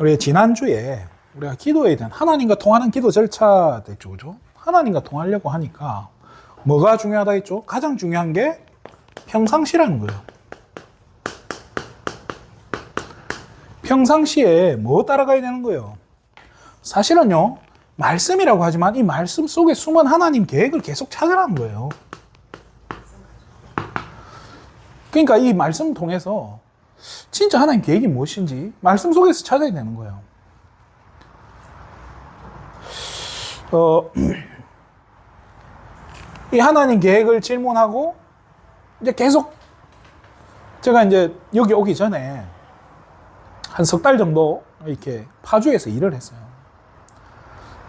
우리 지난주에 우리가 기도에 대한 하나님과 통하는 기도 절차 됐죠, 그죠? 하나님과 통하려고 하니까 뭐가 중요하다 했죠? 가장 중요한 게 평상시라는 거예요. 평상시에 뭐 따라가야 되는 거예요? 사실은요, 말씀이라고 하지만 이 말씀 속에 숨은 하나님 계획을 계속 찾으라는 거예요. 그러니까 이 말씀 통해서 진짜 하나님 계획이 무엇인지 말씀 속에서 찾아야 되는 거예요. 이 하나님 계획을 질문하고 이제 계속 제가 이제 여기 오기 전에 한 석 달 정도 이렇게 파주에서 일을 했어요.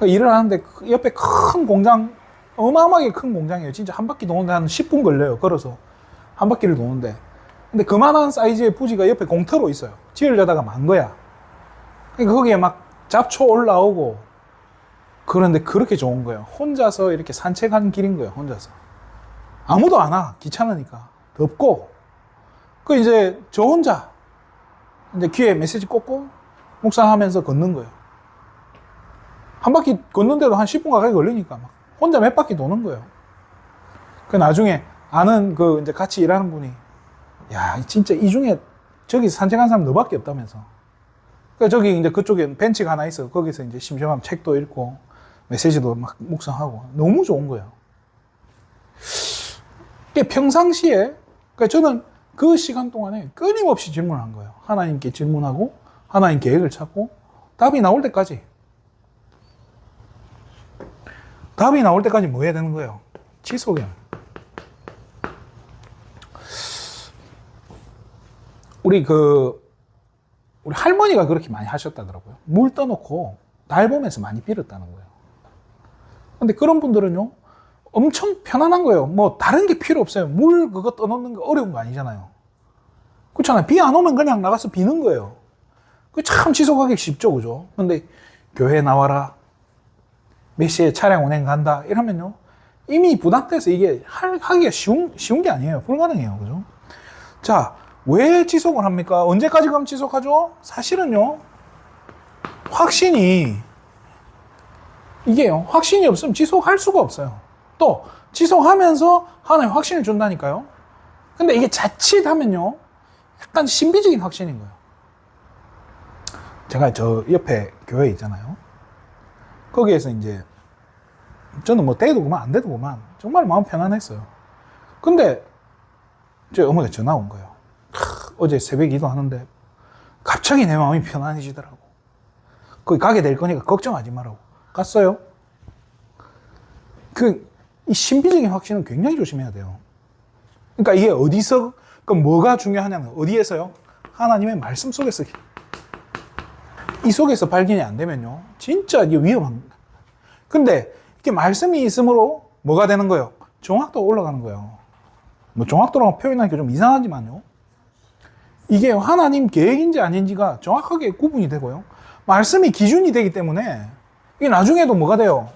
일을 하는데 옆에 큰 공장, 어마어마하게 큰 공장이에요. 진짜 한 바퀴 도는데 한 10분 걸려요. 걸어서 한 바퀴를 도는데. 근데 그만한 사이즈의 부지가 옆에 공터로 있어요. 지으려다가 만 거야. 그러니까 거기에 막 잡초 올라오고, 그런데 그렇게 좋은 거예요. 혼자서 이렇게 산책하는 길인 거예요. 혼자서. 아무도 안 와. 귀찮으니까. 덥고. 그 이제 저 혼자 이제 귀에 메시지 꽂고 묵상하면서 걷는 거예요. 한 바퀴 걷는데도 한 10분 가까이 걸리니까 막 혼자 몇 바퀴 도는 거예요. 그 나중에 아는 그 이제 같이 일하는 분이, 야, 진짜 이 중에 저기 산책한 사람 너밖에 없다면서. 그 저기 이제 그쪽에 벤치가 하나 있어. 거기서 이제 심심하면 책도 읽고 메시지도 막 묵상하고 너무 좋은 거예요. 평상시에, 그러니까 저는 그 시간 동안에 끊임없이 질문한 거예요. 하나님께 질문하고 하나님 계획을 찾고 답이 나올 때까지. 답이 나올 때까지 뭐 해야 되는 거예요? 지속해요. 우리 할머니가 그렇게 많이 하셨다더라고요. 물 떠놓고 달 보면서 많이 빌었다는 거예요. 근데 그런 분들은요, 엄청 편안한 거예요. 뭐 다른 게 필요 없어요. 물 그거 떠놓는 거 어려운 거 아니잖아요. 그렇잖아요. 비 안 오면 그냥 나가서 비는 거예요. 그 참 지속하기 쉽죠, 그죠? 근데 교회 나와라, 몇 시에 차량 운행 간다 이러면요, 이미 부담돼서 이게 하기가 쉬운 게 아니에요. 불가능해요, 그죠? 자, 왜 지속을 합니까? 언제까지 그럼 지속하죠? 사실은요, 확신이 없으면 지속할 수가 없어요. 또 지속하면서 하나님 확신을 준다니까요. 근데 이게 자칫하면요, 약간 신비적인 확신인 거예요. 제가 저 옆에 교회 있잖아요. 거기에서 이제 저는 뭐 돼도 그만 안 돼도 그만 정말 마음 편안했어요. 근데 저희 어머니가 전화 온 거예요. 어제 새벽 기도하는데 갑자기 내 마음이 편안해지더라고. 거기 가게 될 거니까 걱정하지 말라고. 갔어요. 이 신비적인 확신은 굉장히 조심해야 돼요. 그러니까 이게 어디서, 뭐가 중요하냐면 어디에서요? 하나님의 말씀 속에서. 이 속에서 발견이 안 되면요, 진짜 이게 위험한 거예요. 근데 이렇게 말씀이 있으므로 뭐가 되는 거예요? 정확도가 올라가는 거예요. 뭐 정확도라고 표현하기가 좀 이상하지만요, 이게 하나님 계획인지 아닌지가 정확하게 구분이 되고요, 말씀이 기준이 되기 때문에 이게 나중에도 뭐가 돼요?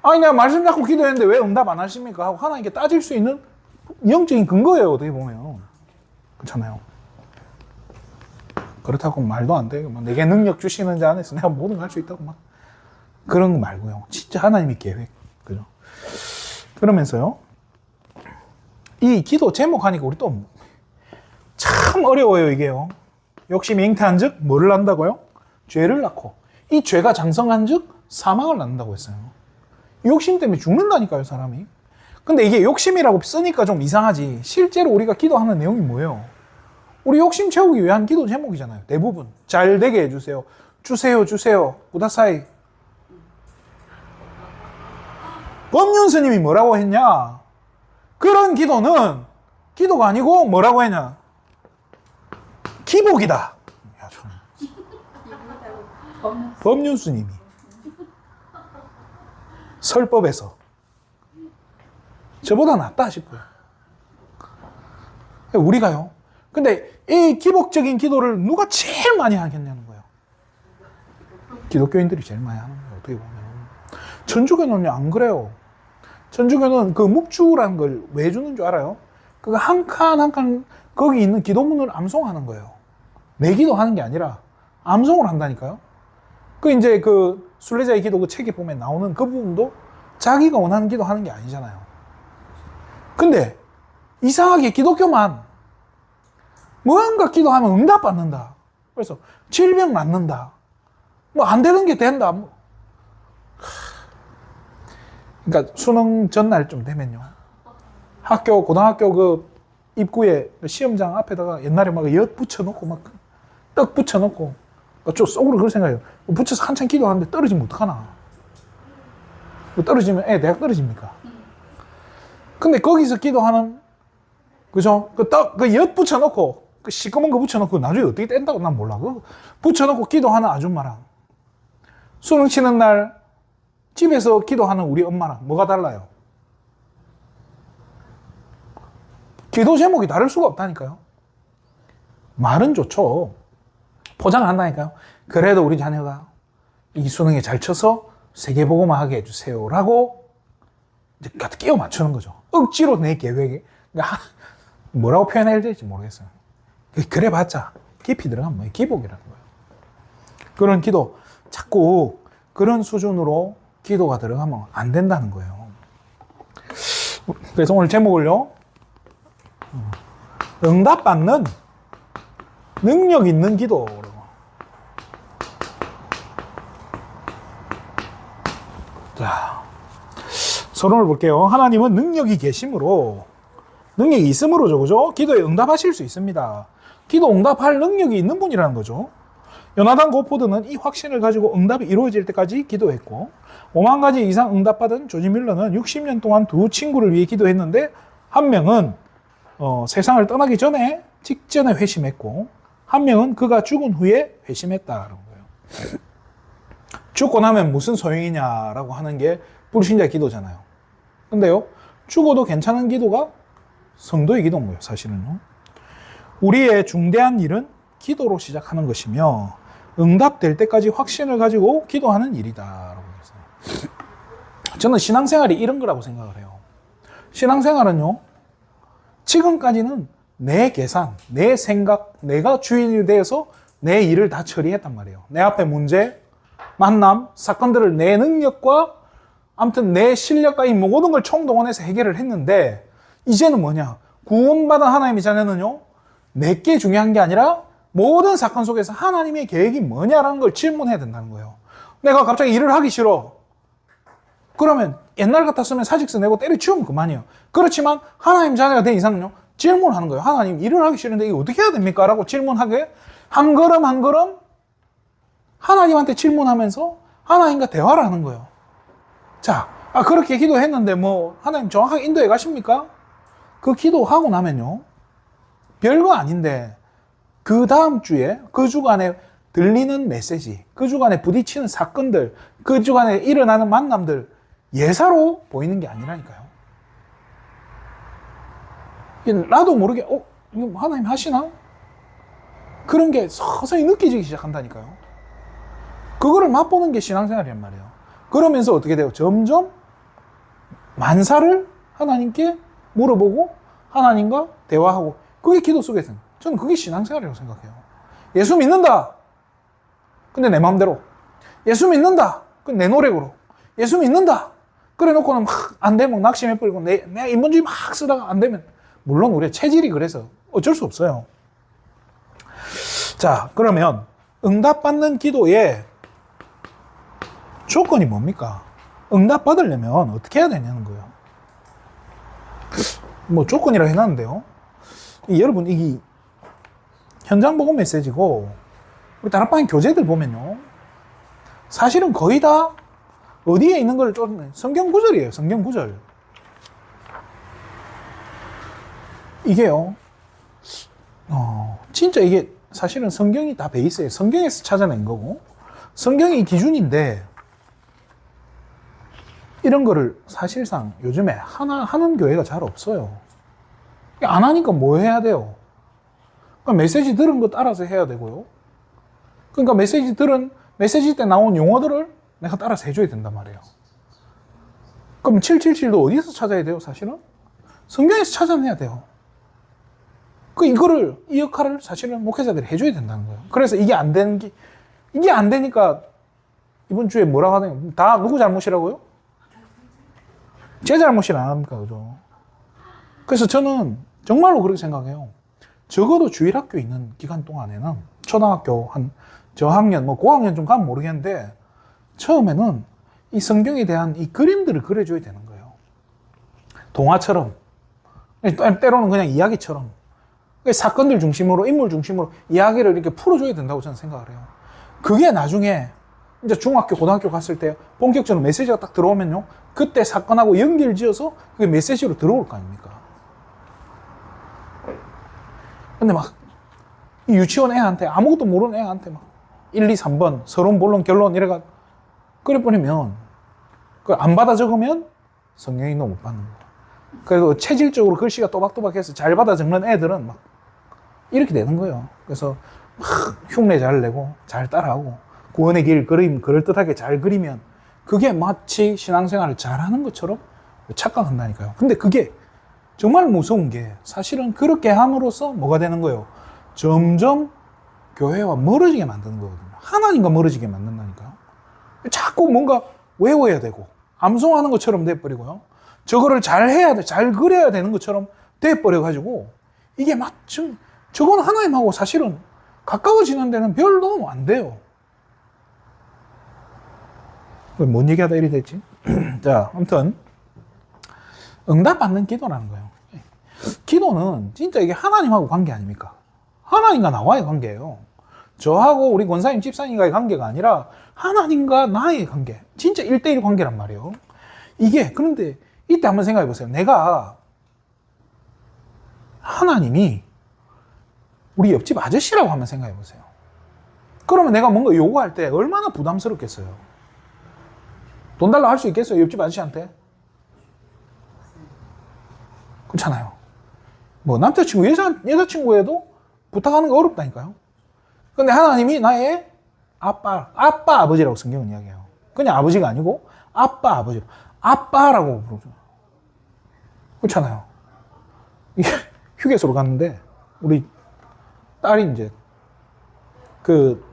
아니, 내가 말씀 잡고 기도했는데 왜 응답 안 하십니까? 하고 하나님께 따질 수 있는 영적인 근거예요, 어떻게 보면. 그렇잖아요. 그렇다고 말도 안 돼요. 내게 능력 주시는 자 안에서 내가 뭐든 할 수 있다고 막. 그런 거 말고요. 진짜 하나님의 계획. 그죠? 그러면서요, 이 기도 제목 하니까 우리 또 참 어려워요, 이게요. 욕심이 잉태한 즉, 뭐를 낳는다고요? 죄를 낳고. 이 죄가 장성한 즉, 사망을 낳는다고 했어요. 욕심 때문에 죽는다니까요, 사람이. 근데 이게 욕심이라고 쓰니까 좀 이상하지. 실제로 우리가 기도하는 내용이 뭐예요? 우리 욕심 채우기 위한 기도 제목이잖아요. 대부분. 잘 되게 해주세요. 주세요. 구다사이. 법륜 스님이 뭐라고 했냐? 그런 기도는 기도가 아니고 뭐라고 했냐? 기복이다. 법륜 스님이. 설법에서. 저보다 낫다 싶어요. 우리가요. 근데 이 기복적인 기도를 누가 제일 많이 하겠냐는 거예요. 기독교인들이 제일 많이 하는 거예요, 어떻게 보면. 천주교는요, 안 그래요. 천주교는 그 묵주라는 걸 왜 주는 줄 알아요? 그거 한 칸 한 칸 거기 있는 기도문을 암송하는 거예요. 내 기도하는 게 아니라 암송을 한다니까요. 그 이제 그 순례자의 기도 그 책에 보면 나오는 그 부분도 자기가 원하는 기도 하는 게 아니잖아요. 근데 이상하게 기독교만 뭔가 기도하면 응답받는다. 그래서 질병 낫는다. 뭐 안 되는 게 된다. 뭐. 그러니까 수능 전날쯤 되면요. 고등학교 그 입구에 시험장 앞에다가 옛날에 막 엿 붙여놓고 막 떡 붙여놓고 좀 속으로 그럴 생각이에요. 붙여서 한참 기도하는데 떨어지면 어떡하나. 떨어지면 대학 떨어집니까? 근데 거기서 기도하는 그죠? 그 엿 붙여놓고 그 시꺼먼 거 붙여놓고 나중에 어떻게 뗀다고 난 몰라. 그 붙여놓고 기도하는 아줌마랑 수능 치는 날 집에서 기도하는 우리 엄마랑 뭐가 달라요? 기도 제목이 다를 수가 없다니까요. 말은 좋죠. 포장을 한다니까요. 그래도 우리 자녀가 이 수능에 잘 쳐서 세계보고만 하게 해주세요. 라고 이제 끼워 맞추는 거죠. 억지로 내 계획에. 그러니까 뭐라고 표현해야 될지 모르겠어요. 그래 봤자 깊이 들어가면 뭐예요? 기복이라는 거예요. 그런 기도, 자꾸 그런 수준으로 기도가 들어가면 안 된다는 거예요. 그래서 오늘 제목을요. 응답받는 능력 있는 기도. 자, 서론을 볼게요. 하나님은 능력이 계심으로, 능력이 있음으로죠, 그죠? 기도에 응답하실 수 있습니다. 기도 응답할 능력이 있는 분이라는 거죠. 요나단 고포드는 이 확신을 가지고 응답이 이루어질 때까지 기도했고, 5만 가지 이상 응답받은 조지 밀러는 60년 동안 두 친구를 위해 기도했는데, 한 명은 세상을 떠나기 직전에 회심했고, 한 명은 그가 죽은 후에 회심했다라는 거예요. 죽고 나면 무슨 소용이냐라고 하는 게 불신자의 기도잖아요. 근데요, 죽어도 괜찮은 기도가 성도의 기도인 거예요, 사실은요. 우리의 중대한 일은 기도로 시작하는 것이며, 응답될 때까지 확신을 가지고 기도하는 일이다라고 했어요. 저는 신앙생활이 이런 거라고 생각을 해요. 신앙생활은요, 지금까지는 내 계산, 내 생각, 내가 주인이 되어서 내 일을 다 처리했단 말이에요. 내 앞에 문제, 만남, 사건들을 내 능력과 아무튼 내 실력과 이 모든 걸 총동원해서 해결을 했는데, 이제는 뭐냐? 구원받은 하나님의 자녀는요, 내게 중요한 게 아니라 모든 사건 속에서 하나님의 계획이 뭐냐라는 걸 질문해야 된다는 거예요. 내가 갑자기 일을 하기 싫어. 그러면 옛날 같았으면 사직서 내고 때려치우면 그만이에요. 그렇지만 하나님 자녀가 된 이상은요, 질문하는 거예요. 하나님, 일을 하기 싫은데 이거 어떻게 해야 됩니까? 라고 질문하게 한 걸음 한 걸음 하나님한테 질문하면서 하나님과 대화를 하는 거예요. 자, 그렇게 기도했는데 뭐 하나님 정확하게 인도해 가십니까? 그 기도하고 나면요, 별거 아닌데 그 다음 주에 그 주간에 들리는 메시지, 그 주간에 부딪히는 사건들, 그 주간에 일어나는 만남들 예사로 보이는 게 아니라니까요. 나도 모르게 이거 하나님 하시나? 그런 게 서서히 느껴지기 시작한다니까요. 그거를 맛보는 게 신앙생활이란 말이에요. 그러면서 어떻게 돼요? 점점 만사를 하나님께 물어보고 하나님과 대화하고, 그게 기도 속에서는, 저는 그게 신앙생활이라고 생각해요. 예수 믿는다. 근데 내 마음대로. 예수 믿는다. 근데 내 노력으로. 예수 믿는다. 그래 놓고는 막 안 되면 낙심해 버리고 내가 인본주의 막 쓰다가 안 되면, 물론 우리의 체질이 그래서 어쩔 수 없어요. 자, 그러면 응답받는 기도의 조건이 뭡니까? 응답받으려면 어떻게 해야 되냐는 거예요. 뭐 조건이라고 해놨는데요. 여러분, 이 현장 복음 메시지고 우리 다락방 교재들 보면요, 사실은 거의 다 어디에 있는 걸 쫓는 성경 구절이에요. 성경 구절. 이게요, 진짜 이게 사실은 성경이 다 베이스예요. 성경에서 찾아낸 거고 성경이 기준인데, 이런 거를 사실상 요즘에 하는 교회가 잘 없어요. 안 하니까 뭐 해야 돼요? 그러니까 메시지 들은 거 따라서 해야 되고요. 그러니까 메시지 때 나온 용어들을 내가 따라서 해줘야 된단 말이에요. 그럼 777도 어디서 찾아야 돼요, 사실은? 성경에서 찾아내야 돼요. 이 역할을 사실은 목회자들이 해줘야 된다는 거예요. 그래서 이게 안 되는 게, 이게 안 되니까 이번 주에 뭐라고 하더니 다 누구 잘못이라고요? 제 잘못이라 안 합니까? 그죠? 그래서 저는 정말로 그렇게 생각해요. 적어도 주일학교 있는 기간 동안에는 초등학교 한 저학년, 뭐 고학년 좀 가면 모르겠는데 처음에는 이 성경에 대한 이 그림들을 그려줘야 되는 거예요. 동화처럼. 때로는 그냥 이야기처럼. 사건들 중심으로, 인물 중심으로 이야기를 이렇게 풀어줘야 된다고 저는 생각을 해요. 그게 나중에 이제 중학교, 고등학교 갔을 때 본격적으로 메시지가 딱 들어오면요. 그때 사건하고 연결 지어서 그게 메시지로 들어올 거 아닙니까? 근데 막, 이 유치원 애한테, 아무것도 모르는 애한테 막, 1, 2, 3번, 서론, 본론, 결론, 이래가, 그래버리면, 그걸 안 받아 적으면 성경이 너무 못 받는 거예요. 그래서 체질적으로 글씨가 또박또박해서 잘 받아 적는 애들은 막, 이렇게 되는 거예요. 그래서 막 흉내 잘 내고, 잘 따라하고, 구원의 길 그림, 그럴듯하게 잘 그리면, 그게 마치 신앙생활을 잘하는 것처럼 착각한다니까요. 근데 그게 정말 무서운 게 사실은 그렇게 함으로써 뭐가 되는 거예요? 점점 교회와 멀어지게 만드는 거거든요. 하나님과 멀어지게 만든다니까요. 자꾸 뭔가 외워야 되고 암송하는 것처럼 돼버리고요. 저거를 잘 해야 돼, 잘 그려야 되는 것처럼 돼버려가지고 이게 마침 저건 하나님하고 사실은 가까워지는 데는 별 도움 안 돼요. 뭔 얘기하다 이리 됐지? 자, 아무튼 응답받는 기도라는 거예요. 기도는 진짜 이게 하나님하고 관계 아닙니까? 하나님과 나와의 관계예요. 저하고 우리 권사님, 집사님과의 관계가 아니라 하나님과 나의 관계. 진짜 1대1 관계란 말이에요. 이게 그런데 이때 한번 생각해 보세요. 내가 하나님이 우리 옆집 아저씨라고 한번 생각해 보세요. 그러면 내가 뭔가 요구할 때 얼마나 부담스럽겠어요. 돈 달라고 할 수 있겠어요? 옆집 아저씨한테? 그렇잖아요. 뭐 남자친구, 여자친구에도 부탁하는 거 어렵다니까요. 근데 하나님이 나의 아빠, 아버지라고 성경은 이야기해요. 그냥 아버지가 아니고 아빠, 아버지. 아빠라고 부르죠. 그렇잖아요. 이게 휴게소로 갔는데 우리 딸이 이제 그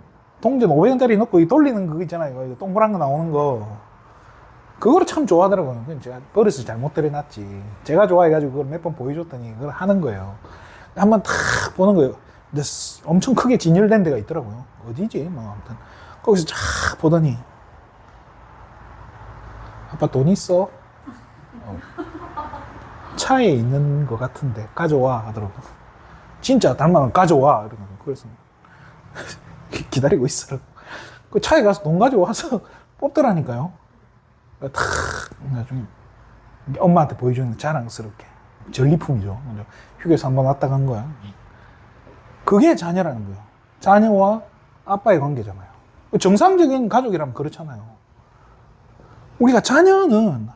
동전 500원짜리 넣고 돌리는 그거 있잖아요. 동그란 거 나오는 거. 그거를 참 좋아하더라고요. 제가 버릇을 잘못 들여놨지. 제가 좋아해가지고 그걸 몇 번 보여줬더니 그걸 하는 거예요. 한번 탁 보는 거예요. 근데 엄청 크게 진열된 데가 있더라고요. 어디지? 뭐, 아무튼. 거기서 쫙 보더니, 아빠 돈 있어? 차에 있는 것 같은데, 가져와. 하더라고요. 진짜 닮아면 가져와. 이러고. 그래서 기다리고 있으라고. 그 차에 가서 돈 가져와서 뽑더라니까요. 탁 나중에 엄마한테 보여주는 자랑스럽게 전리품이죠. 휴게소 한번 왔다 간 거야. 그게 자녀라는 거예요. 자녀와 아빠의 관계잖아요. 정상적인 가족이라면 그렇잖아요. 우리가 자녀는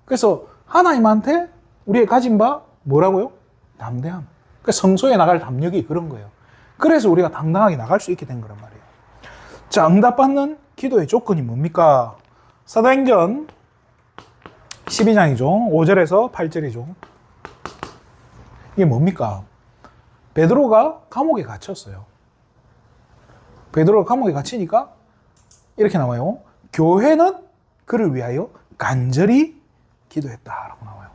그래서 하나님한테 우리의 가진 바 뭐라고요? 담대함. 그러니까 성소에 나갈 담력이 그런 거예요. 그래서 우리가 당당하게 나갈 수 있게 된 거란 말이에요. 자, 응답받는 기도의 조건이 뭡니까? 사도행전 12장이죠. 5절에서 8절이죠. 이게 뭡니까? 베드로가 감옥에 갇혔어요. 베드로가 감옥에 갇히니까 이렇게 나와요. 교회는 그를 위하여 간절히 기도했다라고 나와요.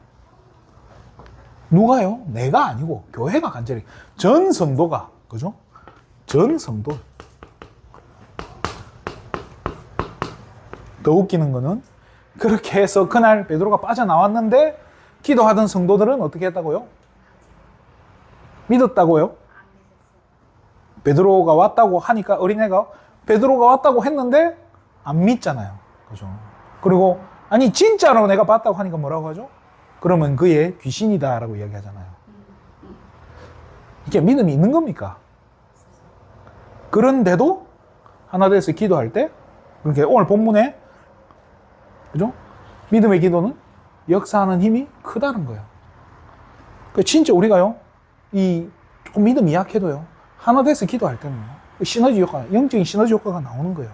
누가요? 내가 아니고 교회가 간절히. 전 성도가, 그죠? 전 성도. 더 웃기는 거는 그렇게 해서 그날 베드로가 빠져나왔는데 기도하던 성도들은 어떻게 했다고요? 믿었다고요? 베드로가 왔다고 하니까 어린애가 베드로가 왔다고 했는데 안 믿잖아요. 그죠? 그리고 아니 진짜로 내가 봤다고 하니까 뭐라고 하죠? 그러면 그의 귀신이다라고 이야기하잖아요. 이게 믿음이 있는 겁니까? 그런데도 하나 돼서 기도할 때 그렇게 오늘 본문에 그죠? 믿음의 기도는 역사하는 힘이 크다는 거예요. 진짜 우리가요, 조금 믿음이 약해도요, 하나 돼서 기도할 때는요, 시너지 효과, 영적인 시너지 효과가 나오는 거예요.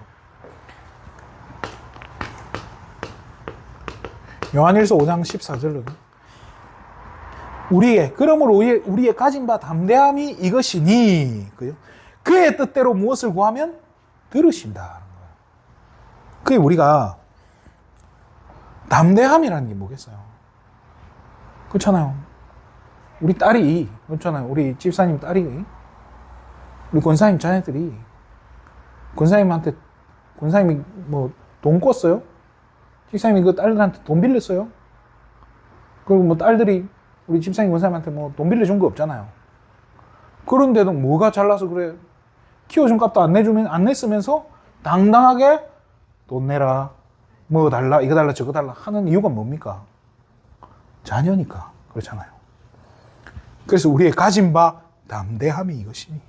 요한일서 5장 14절로 그러므로 우리의 가진 바 담대함이 이것이니, 그의 뜻대로 무엇을 구하면 들으신다는 거예요. 그게 우리가 담대함이라는 게 뭐겠어요? 그렇잖아요. 우리 딸이, 그렇잖아요. 우리 집사님 딸이, 우리 권사님 자녀들이, 권사님한테, 권사님이 뭐 돈 꿨어요? 집사님이 그 딸들한테 돈 빌렸어요? 그리고 뭐 딸들이 우리 집사님 권사님한테 뭐 돈 빌려준 거 없잖아요. 그런데도 뭐가 잘나서 그래? 키워준 값도 안 냈으면서 당당하게 돈 내라, 뭐 달라, 이거 달라, 저거 달라 하는 이유가 뭡니까? 자녀니까. 그렇잖아요. 그래서 우리의 가진 바 담대함이 이것이니.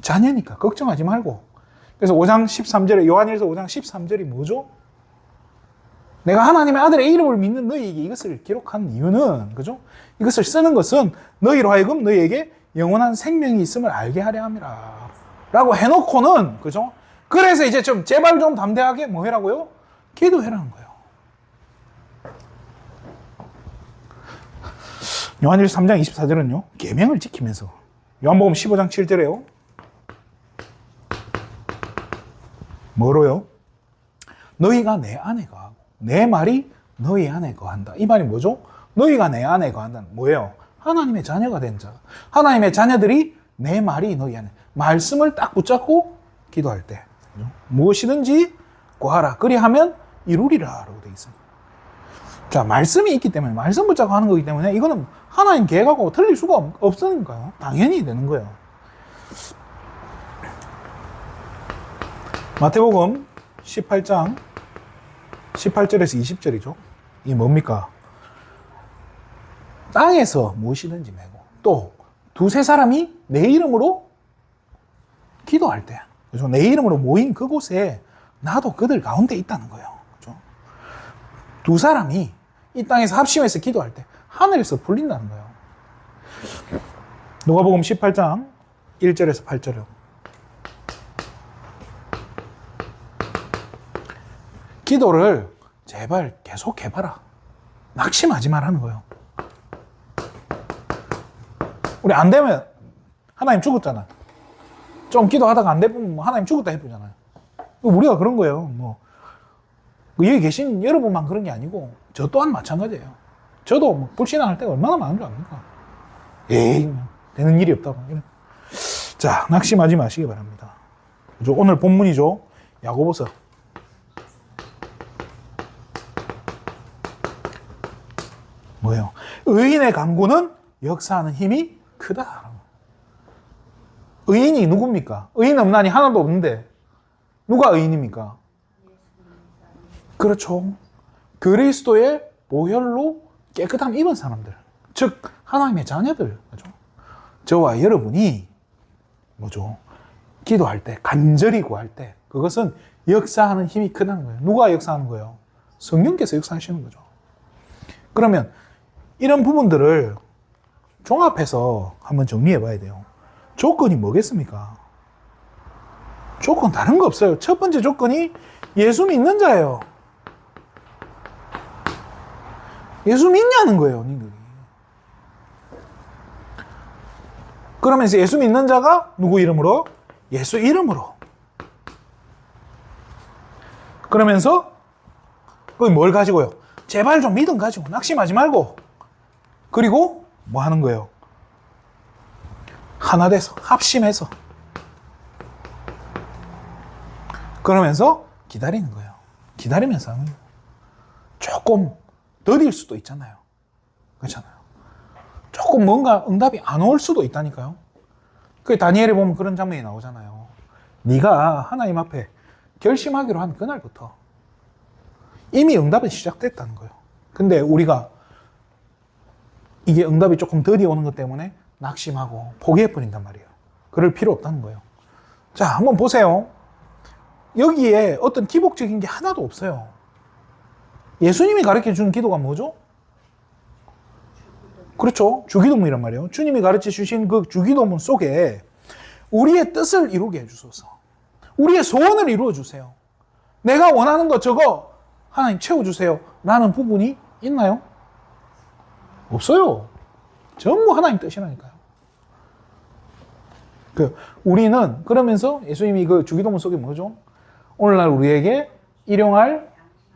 자녀니까 걱정하지 말고. 그래서 5장 13절에, 요한일서 5장 13절이 뭐죠? 내가 하나님의 아들의 이름을 믿는 너희에게 이것을 기록한 이유는, 그죠? 이것을 쓰는 것은 너희로 하여금 너희에게 영원한 생명이 있음을 알게 하려 함이라. 라고 해놓고는, 그죠? 그래서 이제 좀, 제발 좀 담대하게 뭐 해라고요? 기도해라는 거예요. 요한일서 3장 24절은요, 계명을 지키면서. 요한복음 15장 7절에요. 뭐로요? 너희가 내 안에 거하고 내 말이 너희 안에 거한다. 이 말이 뭐죠? 너희가 내 안에 거한다는 뭐예요? 하나님의 자녀가 된 자. 하나님의 자녀들이 내 말이 너희 안에. 말씀을 딱 붙잡고 기도할 때. 그죠? 무엇이든지 구하라. 그리하면 이루리라. 라고 되어 있습니다. 자, 말씀이 있기 때문에, 말씀 붙잡고 하는 거기 때문에 이거는 하나님 계획하고 틀릴 수가 없으니까요. 당연히 되는 거예요. 마태복음 18장 18절에서 20절이죠. 이게 뭡니까? 땅에서 무엇이든지 메고 또 두세 사람이 내 이름으로 기도할 때, 그죠? 내 이름으로 모인 그곳에 나도 그들 가운데 있다는 거예요. 그죠? 두 사람이 이 땅에서 합심해서 기도할 때 하늘에서 불린다는 거예요. 누가복음 18장 1절에서 8절이요. 기도를 제발 계속 해봐라. 낙심하지 말라는 거예요. 우리 안 되면 하나님 죽었잖아. 좀 기도하다가 안 되면 하나님 죽었다 해보잖아요. 우리가 그런 거예요. 뭐 여기 계신 여러분만 그런 게 아니고 저 또한 마찬가지예요. 저도 뭐 불신앙할 때가 얼마나 많은 줄 압니까? 에이, 되는 일이 없다고. 자, 낙심하지 마시기 바랍니다. 오늘 본문이죠. 야고보서. 뭐예요? 의인의 간구는 역사하는 힘이 크다. 의인이 누굽니까? 의인 없나니 하나도 없는데 누가 의인입니까? 그렇죠. 그리스도의 보혈로 깨끗함 입은 사람들, 즉 하나님의 자녀들, 그렇죠? 저와 여러분이 뭐죠? 기도할 때, 간절히 구할 때 그것은 역사하는 힘이 크다는 거예요. 누가 역사하는 거예요? 성령께서 역사하시는 거죠. 그러면 이런 부분들을 종합해서 한번 정리해 봐야 돼요. 조건이 뭐겠습니까? 조건 다른 거 없어요. 첫 번째 조건이 예수 믿는 자예요. 예수 믿냐는 거예요, 니들이. 그러면서 예수 믿는 자가 누구 이름으로? 예수 이름으로. 그러면서 그게 뭘 가지고요? 제발 좀 믿음 가지고 낙심하지 말고. 그리고 뭐 하는 거예요? 하나 돼서, 합심해서. 그러면서 기다리는 거예요. 기다리면서 하는 거예요. 조금 더딜 수도 있잖아요. 그렇잖아요. 조금 뭔가 응답이 안 올 수도 있다니까요. 그 다니엘에 보면 그런 장면이 나오잖아요. 네가 하나님 앞에 결심하기로 한 그날부터 이미 응답은 시작됐다는 거예요. 근데 우리가 이게 응답이 조금 더디 오는 것 때문에 낙심하고 포기해버린단 말이에요. 그럴 필요 없다는 거예요. 자, 한번 보세요. 여기에 어떤 기복적인 게 하나도 없어요. 예수님이 가르쳐준 기도가 뭐죠? 그렇죠. 주기도문이란 말이에요. 주님이 가르쳐 주신 그 주기도문 속에 우리의 뜻을 이루게 해주소서. 우리의 소원을 이루어 주세요. 내가 원하는 거 저거 하나님 채워주세요. 라는 부분이 있나요? 없어요. 전부 하나님 뜻이라니까요. 우리는 그러면서 예수님이 그 주기도문 속에 뭐죠? 오늘날 우리에게 일용할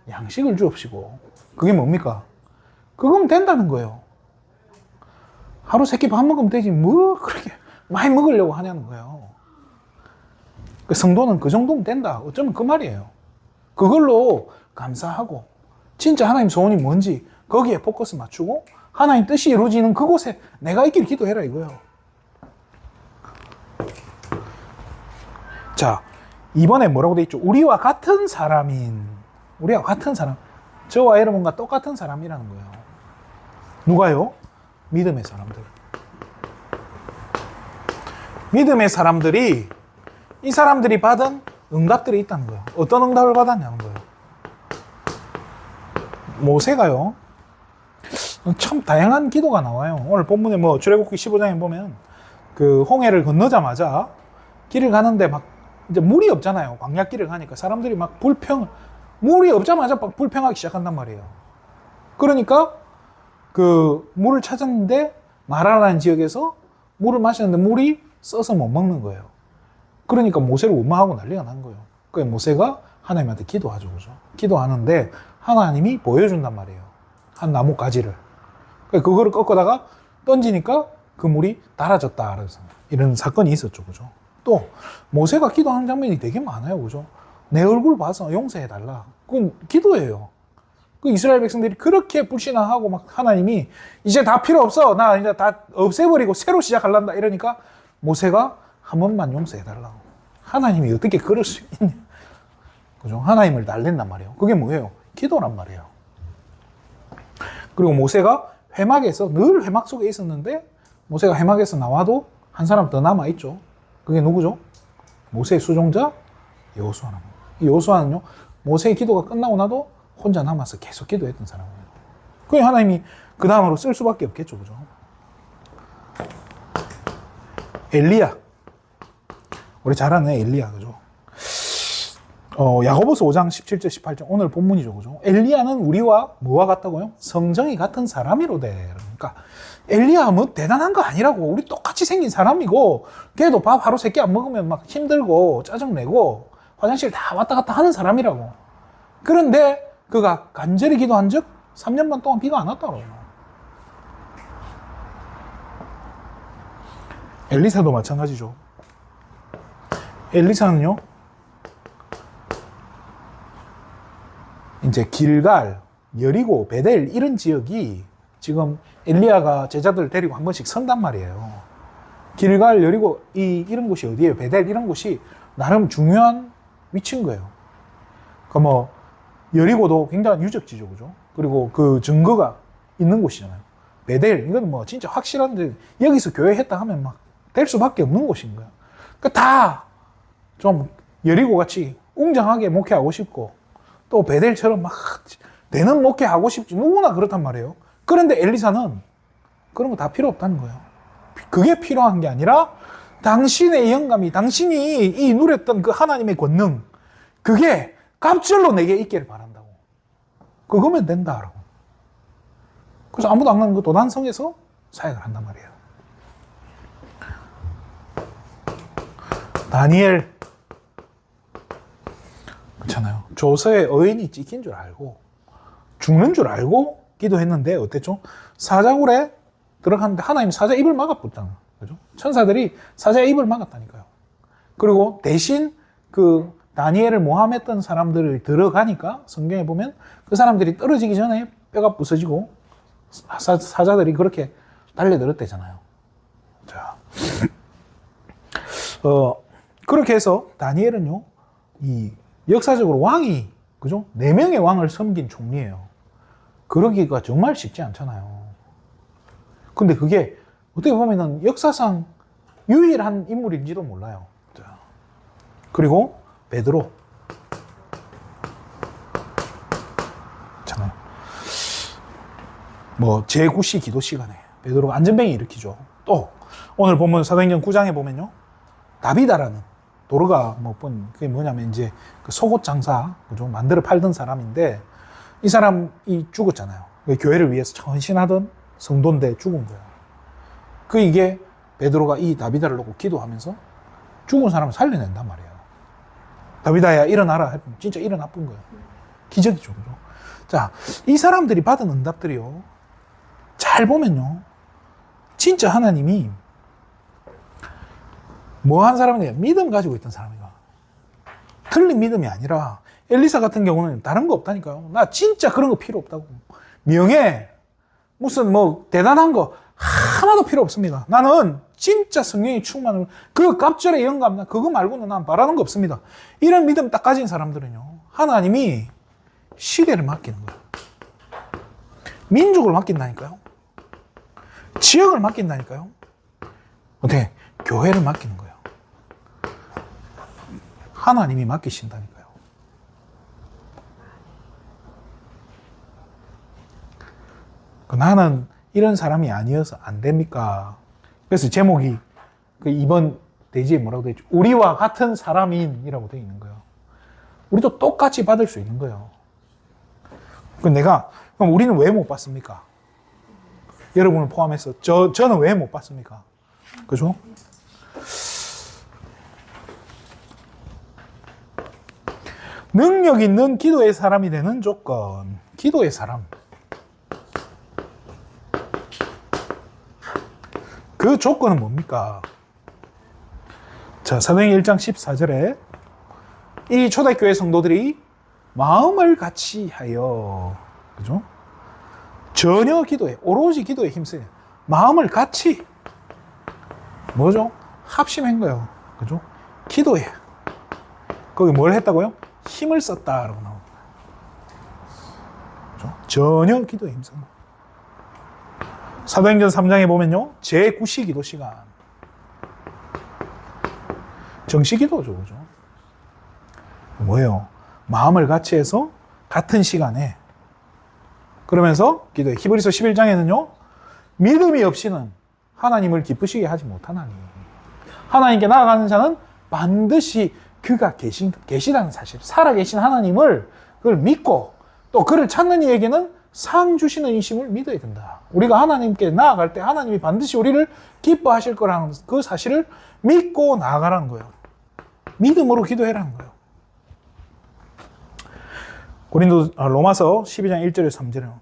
양식을 주옵시고. 그게 뭡니까? 그거면 된다는 거예요. 하루 세 끼 밥 먹으면 되지 뭐 그렇게 많이 먹으려고 하냐는 거예요. 그 성도는 그 정도면 된다. 어쩌면 그 말이에요. 그걸로 감사하고 진짜 하나님 소원이 뭔지 거기에 포커스 맞추고 하나님 뜻이 이루어지는 그곳에 내가 있기를 기도해라 이거예요. 자, 이번에 뭐라고 돼 있죠? 우리와 같은 사람인, 우리와 같은 사람, 저와 여러분과 똑같은 사람이라는 거예요. 누가요? 믿음의 사람들. 믿음의 사람들이, 이 사람들이 받은 응답들이 있다는 거예요. 어떤 응답을 받았냐는 거예요. 모세가요, 참 다양한 기도가 나와요. 오늘 본문에 뭐 출애굽기 15장에 보면 그 홍해를 건너자마자 길을 가는데 막 이제 물이 없잖아요. 광야길을 가니까 사람들이 막 물이 없자마자 막 불평하기 시작한단 말이에요. 그러니까 그 물을 찾았는데 마라라는 지역에서 물을 마셨는데 물이 써서 못 먹는 거예요. 그러니까 모세를 원망하고 난리가 난 거예요. 그래서 모세가 하나님한테 기도하죠. 그죠? 기도하는데 하나님이 보여준단 말이에요. 한 나무 가지를. 그거를 꺾어다가 던지니까 그 물이 달아졌다. 그래서 이런 사건이 있었죠. 그죠? 또 모세가 기도하는 장면이 되게 많아요. 그죠? 내 얼굴 봐서 용서해달라. 그건 기도예요. 그 이스라엘 백성들이 그렇게 불신앙하고 막 하나님이 이제 다 필요 없어. 나 이제 다 없애버리고 새로 시작하란다. 이러니까 모세가 한 번만 용서해달라고. 하나님이 어떻게 그럴 수 있냐. 그죠? 하나님을 날린단 말이에요. 그게 뭐예요? 기도란 말이에요. 그리고 모세가 회막에서 늘 회막 속에 있었는데 모세가 회막에서 나와도 한 사람 더 남아있죠. 그게 누구죠? 모세의 수종자 여호수아는. 이 여호수아는요, 모세의 기도가 끝나고 나도 혼자 남아서 계속 기도했던 사람이에요. 그게 하나님이 그 다음으로 쓸 수밖에 없겠죠. 그죠? 엘리야. 우리 잘 아는 엘리야. 그죠? 야고보서 5장 17절 18절 오늘 본문이죠. 그죠? 엘리야는 우리와 뭐와 같다고요? 성정이 같은 사람이로되. 그러니까 엘리야 뭐 대단한 거 아니라고. 우리 똑같이 생긴 사람이고 걔도 밥 하루 세 끼 안 먹으면 막 힘들고 짜증내고 화장실 다 왔다 갔다 하는 사람이라고. 그런데 그가 간절히 기도한 즉 3년 반 동안 비가 안 왔다고. 엘리사도 마찬가지죠. 엘리사는요, 이제 길갈, 여리고, 베델 이런 지역이 지금 엘리야가 제자들 데리고 한 번씩 선단 말이에요. 길갈, 여리고 이런 곳이 어디예요? 베델 이런 곳이 나름 중요한 위치인 거예요. 그러니까 뭐 여리고도 굉장한 유적지죠, 그죠? 그리고 그 증거가 있는 곳이잖아요. 베델 이건 뭐 진짜 확실한데 여기서 교회했다 하면 막 될 수밖에 없는 곳인 거예요. 그러니까 다 좀 여리고 같이 웅장하게 목회하고 싶고 또 베델처럼 막 되는 목회하고 싶지. 누구나 그렇단 말이에요. 그런데 엘리사는 그런 거 다 필요 없다는 거예요. 그게 필요한 게 아니라 당신의 영감이, 당신이 이 누렸던 그 하나님의 권능, 그게 갑절로 내게 있기를 바란다고. 그거면 된다라고. 그래서 아무도 안 가는 그 도단성에서 사역을 한단 말이에요. 다니엘. 그렇잖아요. 조서에 어인이 찍힌 줄 알고 죽는 줄 알고 기도했는데 어땠죠? 사자굴에 들어갔는데 하나님 사자 입을 막아버렸잖아요. 그죠? 천사들이 사자의 입을 막았다니까요. 그리고 대신 그 다니엘을 모함했던 사람들을 들어가니까 성경에 보면 그 사람들이 떨어지기 전에 뼈가 부서지고 사자들이 그렇게 달려들었대잖아요. 자, 그렇게 해서 다니엘은요, 이 역사적으로 왕이, 그죠? 4명의 왕을 섬긴 총리예요. 그러기가 정말 쉽지 않잖아요. 근데 그게 어떻게 보면은 역사상 유일한 인물인지도 몰라요. 자, 그리고 베드로. 참, 뭐 제9시 기도 시간에 베드로가 안전뱅이 일으키죠. 또 오늘 보면 사도행전 9장에 보면요, 다비다라는 도르가 그게 뭐냐면 이제 그 속옷 장사, 그죠? 만들어 팔던 사람인데 이 사람이 죽었잖아요. 교회를 위해서 헌신하던 성도인데 죽은 거예요. 이게 베드로가 이 다비다를 놓고 기도하면서 죽은 사람을 살려낸단 말이에요. 다비다야 일어나라 했더니 진짜 일어나 본 거예요. 기적이죠. 그죠? 자, 이 사람들이 받은 응답들이요. 잘 보면요. 진짜 하나님이 뭐 한 사람이냐? 믿음 가지고 있던 사람이가. 틀린 믿음이 아니라 엘리사 같은 경우는 다른 거 없다니까요. 나 진짜 그런 거 필요 없다고. 명예, 무슨 뭐 대단한 거 하나도 필요 없습니다. 나는 진짜 성령이 충만을 그 갑절의 영감 그거 말고는 난 바라는 거 없습니다. 이런 믿음 딱 가진 사람들은요. 하나님이 시대를 맡기는 거예요. 민족을 맡긴다니까요. 지역을 맡긴다니까요. 어떻게? 교회를 맡기는 거예요. 하나님이 맡기신다니까요. 나는 이런 사람이 아니어서 안 됩니까? 그래서 제목이 이번 대지에 뭐라고 되어 있죠? 우리와 같은 사람인이라고 되어 있는 거예요. 우리도 똑같이 받을 수 있는 거예요. 그럼 우리는 왜 못 받습니까? 여러분을 포함해서 저는 왜 못 받습니까? 그죠? 능력 있는 기도의 사람이 되는 조건. 기도의 사람. 그 조건은 뭡니까? 자, 사도행전 1장 14절에 이 초대교회 성도들이 마음을 같이 하여, 그죠? 전혀 기도에, 오로지 기도에 힘쓰는 마음을 같이, 뭐죠? 합심한 거예요. 그죠? 기도에. 거기 뭘 했다고요? 힘을 썼다라고 나옵니다. 그죠? 전혀 기도에 힘쓴 거. 사도행전 3장에 보면요. 제9시 기도 시간. 정시 기도죠. 그죠? 뭐예요? 마음을 같이 해서 같은 시간에 그러면서 기도해. 히브리서 11장에는요. 믿음이 없이는 하나님을 기쁘시게 하지 못하나니. 하나님께 나아가는 자는 반드시 그가 계시다는 사실. 살아계신 하나님을 그걸 믿고 또 그를 찾는 이에게는 상 주시는 이심을 믿어야 된다. 우리가 하나님께 나아갈 때 하나님이 반드시 우리를 기뻐하실 거라는 그 사실을 믿고 나아가라는 거예요. 믿음으로 기도해라는 거예요. 로마서 12장 1절에 3절에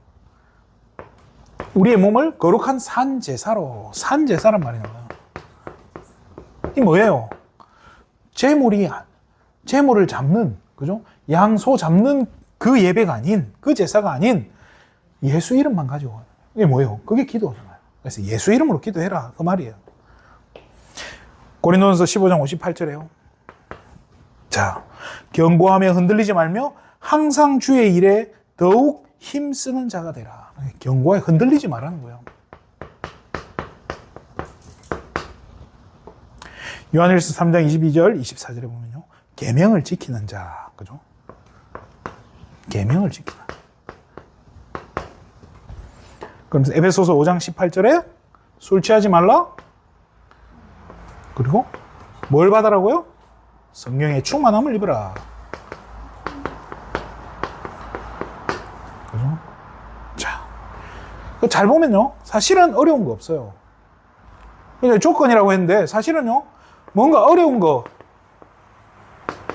우리의 몸을 거룩한 산제사로, 산제사란 말이 나와요. 이 뭐예요? 제물을 잡는, 그죠? 양소 잡는 그 예배가 아닌, 그 제사가 아닌 예수 이름만 가지고. 이게 뭐예요? 그게 기도잖아요. 그래서 예수 이름으로 기도해라. 그 말이에요. 고린도전서 15장 58절에요. 자, 견고하며 흔들리지 말며 항상 주의 일에 더욱 힘쓰는 자가 되라. 견고하게 흔들리지 말라는 거예요. 요한일서 3장 22절 24절에 보면요. 계명을 지키는 자. 그죠? 계명을 지키는. 그러면서 에베소서 5장 18절에 술 취하지 말라. 그리고 뭘 받으라고요? 성령의 충만함을 입으라. 그죠? 자, 잘 보면요. 사실은 어려운 거 없어요. 조건이라고 했는데 사실은요. 뭔가 어려운 거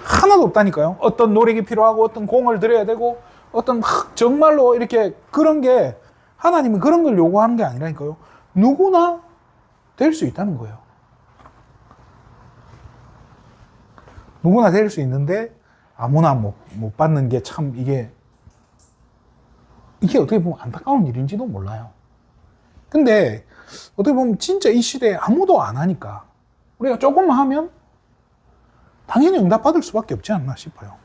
하나도 없다니까요. 어떤 노력이 필요하고 어떤 공을 들여야 되고 어떤 정말로 이렇게 그런 게 하나님은 그런 걸 요구하는 게 아니라니까요. 누구나 될 수 있다는 거예요. 누구나 될 수 있는데 아무나 못 받는 게 참 이게 어떻게 보면 안타까운 일인지도 몰라요. 근데 어떻게 보면 진짜 이 시대에 아무도 안 하니까 우리가 조금만 하면 당연히 응답받을 수밖에 없지 않나 싶어요.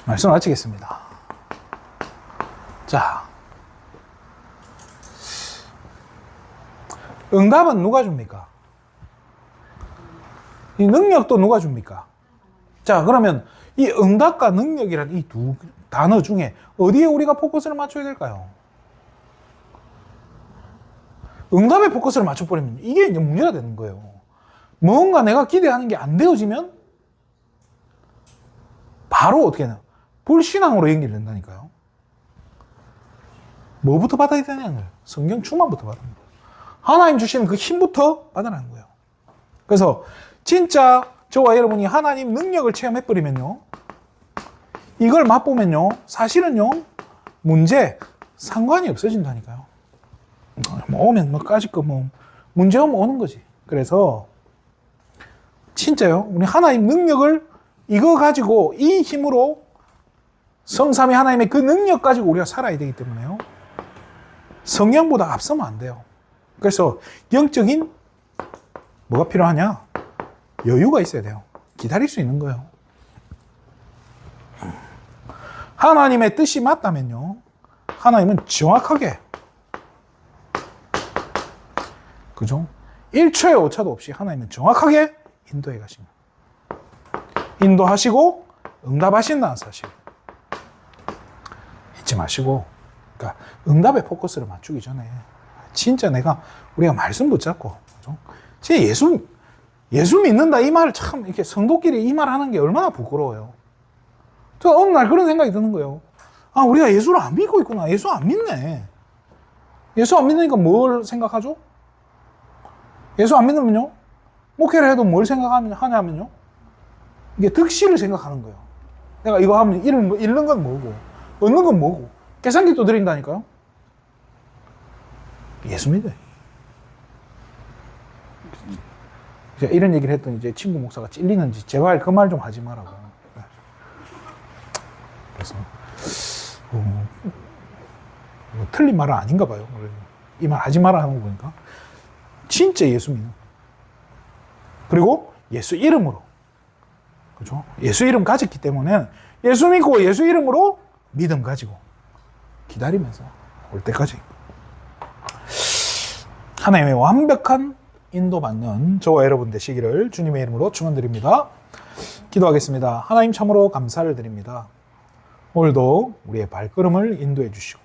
말씀 마치겠습니다. 자, 응답은 누가 줍니까? 이 능력도 누가 줍니까? 자, 그러면 이 응답과 능력이라는 이 두 단어 중에 어디에 우리가 포커스를 맞춰야 될까요? 응답에 포커스를 맞춰버리면 이게 이제 문제가 되는 거예요. 뭔가 내가 기대하는 게 안 되어지면 바로 어떻게 하냐? 불신앙으로 연결된다니까요. 뭐부터 받아야 되냐는 거예요. 성령 충만부터 받는 거예요. 하나님 주시는 그 힘부터 받아라는 거예요. 그래서 진짜 저와 여러분이 하나님 능력을 체험해버리면요, 이걸 맛보면요, 사실은요, 문제, 상관이 없어진다니까요. 뭐 오면 뭐 까짓 거 뭐 문제 오면 오는 거지. 그래서 진짜요, 우리 하나님 능력을 이거 가지고 이 힘으로 성삼위 하나님의 그 능력 가지고 우리가 살아야 되기 때문에요, 성령보다 앞서면 안 돼요. 그래서 영적인 뭐가 필요하냐? 여유가 있어야 돼요. 기다릴 수 있는 거예요. 하나님의 뜻이 맞다면요, 하나님은 정확하게, 그죠? 1초의 오차도 없이 하나님은 정확하게 인도해 가십니다. 인도하시고 응답하신다는 사실 잊지 마시고, 그러니까 응답에 포커스를 맞추기 전에 진짜 우리가 말씀 붙잡고, 그죠? 진짜 예수 믿는다 이 말을 참 이렇게 성도끼리 이 말 하는 게 얼마나 부끄러워요. 저 어느 날 그런 생각이 드는 거예요. 아, 우리가 예수를 안 믿고 있구나. 예수 안 믿네. 예수 안 믿으니까 뭘 생각하죠? 예수 안 믿으면요, 목회를 해도 뭘 생각하냐면요, 이게 득실을 생각하는 거예요. 내가 이거 하면 잃는 건 뭐고, 얻는 건 뭐고, 계산기 또 드린다니까요. 예수 믿어요. 이런 얘기를 했더니 이제 친구 목사가 찔리는지 제발 그 말 좀 하지 말라고. 그래서 뭐 틀린 말은 아닌가 봐요. 이 말 하지 마라 하는 거 보니까 진짜 예수 믿는, 그리고 예수 이름으로, 그죠? 예수 이름 가졌기 때문에 예수 믿고 예수 이름으로 믿음 가지고 기다리면서 올 때까지 하나님의 완벽한 인도받는 저와 여러분 되시기를 주님의 이름으로 축원드립니다. 기도하겠습니다. 하나님 참으로 감사를 드립니다. 오늘도 우리의 발걸음을 인도해 주시고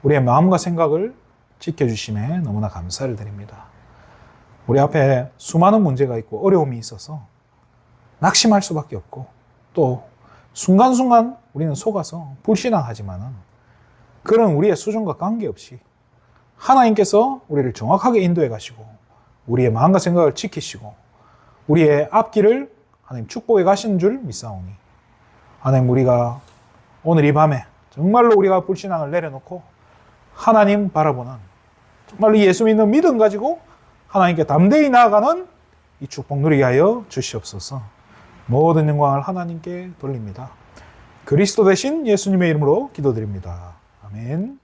우리의 마음과 생각을 지켜주심에 너무나 감사를 드립니다. 우리 앞에 수많은 문제가 있고 어려움이 있어서 낙심할 수밖에 없고, 또 순간순간 우리는 속아서 불신앙하지만은 그런 우리의 수준과 관계없이 하나님께서 우리를 정확하게 인도해 가시고 우리의 마음과 생각을 지키시고 우리의 앞길을 하나님 축복해 가시는 줄 믿사오니, 하나님 우리가 오늘 이 밤에 정말로 우리가 불신앙을 내려놓고 하나님 바라보는 정말로 예수 믿는 믿음 가지고 하나님께 담대히 나아가는 이 축복 누리게 하여 주시옵소서. 모든 영광을 하나님께 돌립니다. 그리스도 대신 예수님의 이름으로 기도드립니다. 아멘.